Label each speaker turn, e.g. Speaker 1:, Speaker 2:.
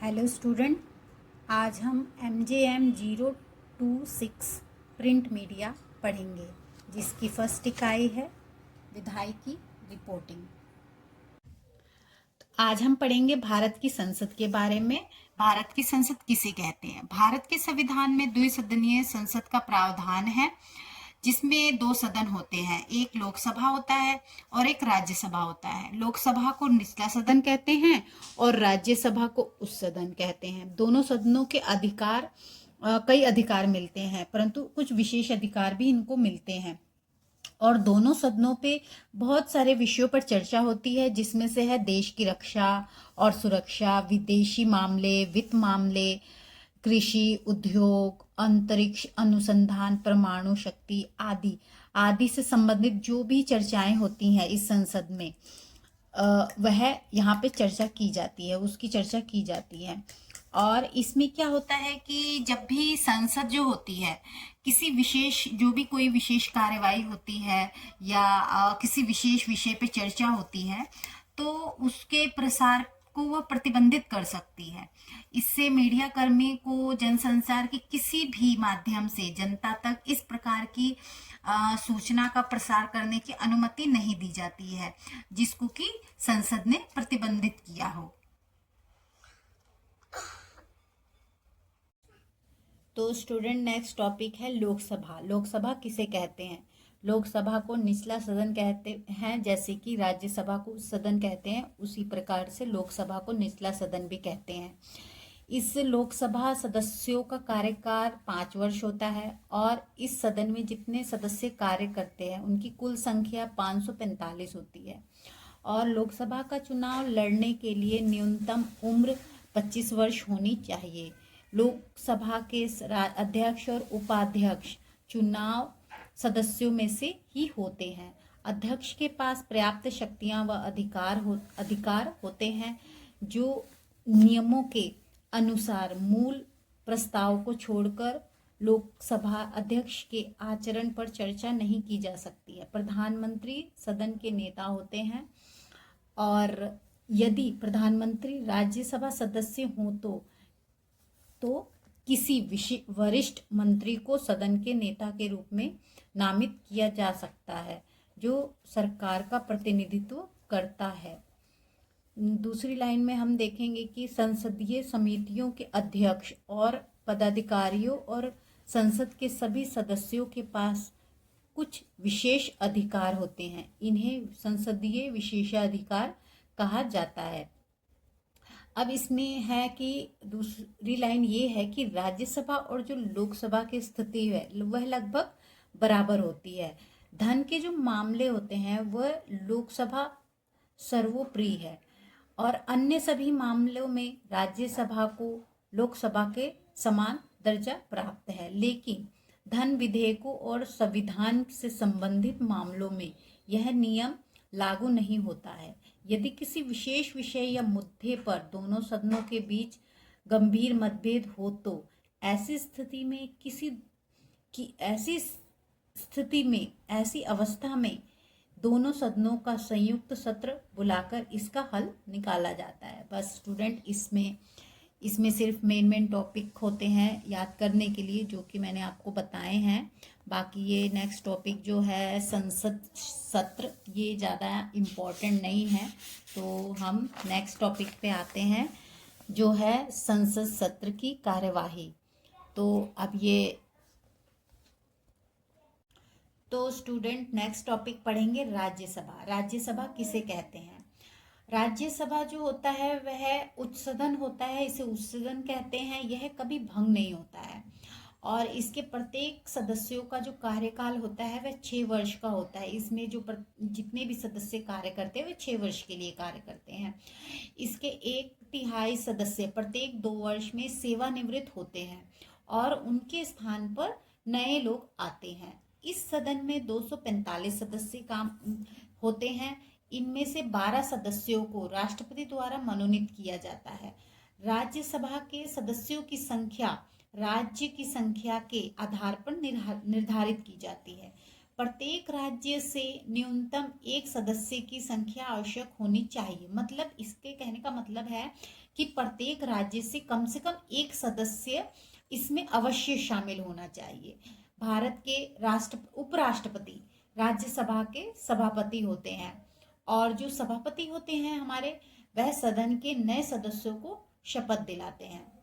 Speaker 1: Hello student, आज हम MJM 026 print media पढ़ेंगे, जिसकी फर्स्ट इकाई है विधायी की रिपोर्टिंग। आज हम पढ़ेंगे भारत की संसद के बारे में। भारत की संसद किसे कहते हैं? भारत के संविधान में द्विसदनीय संसद का प्रावधान है, जिसमें दो सदन होते हैं। एक लोकसभा होता है और एक राज्यसभा होता है। लोकसभा को निचला सदन कहते हैं और राज्यसभा को उच्च सदन कहते हैं। दोनों सदनों के अधिकार कई अधिकार मिलते हैं, परंतु कुछ विशेष अधिकार भी इनको मिलते हैं। और दोनों सदनों पे बहुत सारे विषयों पर चर्चा होती है, जिसमें से है देश की रक्षा और सुरक्षा, विदेशी मामले, वित्त मामले, कृषि, उद्योग, अंतरिक्ष अनुसंधान, परमाणु शक्ति आदि आदि से संबंधित जो भी चर्चाएं होती हैं इस संसद में, वह यहाँ पे चर्चा की जाती है, उसकी चर्चा की जाती है। और इसमें क्या होता है कि जब भी संसद जो होती है, किसी विशेष जो भी कोई विशेष कार्यवाही होती है या किसी विशेष विषय पे चर्चा होती है, तो उसके प्रसार को वह प्रतिबंधित कर सकती है। इससे मीडिया कर्मी को जनसंचार के किसी भी माध्यम से जनता तक इस प्रकार की सूचना का प्रसार करने की अनुमति नहीं दी जाती है, जिसको कि संसद ने प्रतिबंधित किया हो। तो स्टूडेंट, नेक्स्ट टॉपिक है लोकसभा। लोकसभा किसे कहते हैं? लोकसभा को निचला सदन कहते हैं, जैसे कि राज्यसभा को उच्च सदन कहते हैं, उसी प्रकार से लोकसभा को निचला सदन भी कहते हैं। इस लोकसभा सदस्यों का कार्यकाल 5 वर्ष होता है और इस सदन में जितने सदस्य कार्य करते हैं उनकी कुल संख्या 545 होती है। और लोकसभा का चुनाव लड़ने के लिए न्यूनतम उम्र 25 वर्ष होनी चाहिए। लोकसभा के अध्यक्ष और उपाध्यक्ष चुनाव सदस्यों में से ही होते हैं। अध्यक्ष के पास पर्याप्त शक्तियां व अधिकार होते हैं, जो नियमों के अनुसार मूल प्रस्ताव को छोड़कर लोकसभा अध्यक्ष के आचरण पर चर्चा नहीं की जा सकती है। प्रधानमंत्री सदन के नेता होते हैं और यदि प्रधानमंत्री राज्यसभा सदस्य हों तो किसी वरिष्ठ मंत्री को सदन के नेता के रूप में नामित किया जा सकता है, जो सरकार का प्रतिनिधित्व करता है। दूसरी लाइन में हम देखेंगे कि संसदीय समितियों के अध्यक्ष और पदाधिकारियों और संसद के सभी सदस्यों के पास कुछ विशेष अधिकार होते हैं। इन्हें संसदीय विशेषाधिकार कहा जाता है। अब इसमें है कि दूसरी लाइन ये है कि राज्यसभा और जो लोकसभा की स्थिति है वह लगभग बराबर होती है। धन के जो मामले होते हैं वह लोकसभा सर्वोपरि है और अन्य सभी मामलों में राज्यसभा को लोकसभा के समान दर्जा प्राप्त है। लेकिन धन विधेयकों और संविधान से संबंधित मामलों में यह नियम लागू नहीं होता है। यदि किसी विशेष विषय या मुद्दे पर दोनों सदनों के बीच गंभीर मतभेद हो तो ऐसी अवस्था में दोनों सदनों का संयुक्त सत्र बुलाकर इसका हल निकाला जाता है। बस स्टूडेंट, इसमें सिर्फ मेन टॉपिक होते हैं याद करने के लिए, जो कि मैंने आपको बताए हैं। बाकी ये नेक्स्ट टॉपिक जो है संसद सत्र, ये ज़्यादा इम्पोर्टेंट नहीं है। तो हम नेक्स्ट टॉपिक पे आते हैं, जो है संसद सत्र की कार्यवाही। तो स्टूडेंट, नेक्स्ट टॉपिक पढ़ेंगे राज्यसभा। राज्यसभा किसे कहते हैं? राज्यसभा जो होता है वह उच्च सदन होता है, इसे उच्च सदन कहते हैं। यह कभी भंग नहीं होता है और इसके प्रत्येक सदस्यों का जो कार्यकाल होता है वह 6 वर्ष का होता है। इसमें जो जितने भी सदस्य कार्य करते हैं वे 6 वर्ष के लिए कार्य करते हैं। इसके 1/3 सदस्य प्रत्येक 2 वर्ष में सेवानिवृत्त होते हैं और उनके स्थान पर नए लोग आते हैं। इस सदन में 245 सदस्य काम होते हैं। इनमें से 12 सदस्यों को राष्ट्रपति द्वारा मनोनीत किया जाता है। राज्यसभा के सदस्यों की संख्या राज्य की संख्या के आधार पर निर्धारित की जाती है। प्रत्येक राज्य से न्यूनतम 1 सदस्य की संख्या आवश्यक होनी चाहिए। मतलब इसके कहने का मतलब है कि प्रत्येक राज्य से कम एक सदस्य इसमें अवश्य शामिल होना चाहिए। भारत के उपराष्ट्रपति राज्यसभा के सभापति होते हैं, और जो सभापति होते हैं हमारे, वह सदन के नए सदस्यों को शपथ दिलाते हैं।